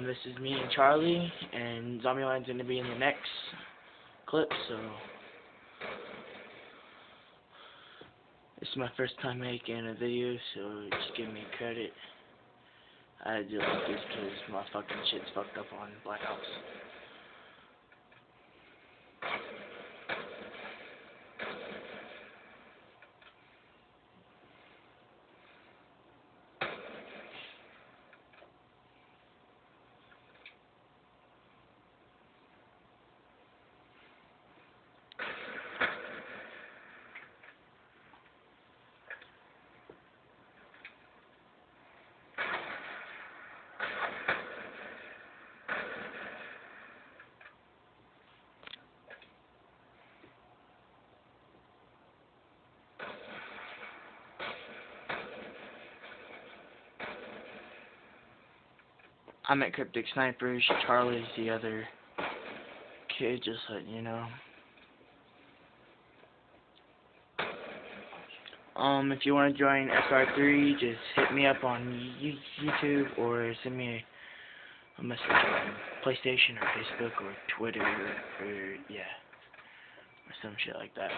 This is me and Charlie, and Zombieland's gonna be in the next clip, so this is my first time making a video, so just give me credit. I had to do it like this because my fucking shit's fucked up on Black Ops. I'm at Cryptic Snipers. Charlie's the other kid, just letting you know. If you want to join SR3, just hit me up on YouTube or send me a message on PlayStation or Facebook or Twitter or yeah, or some shit like that.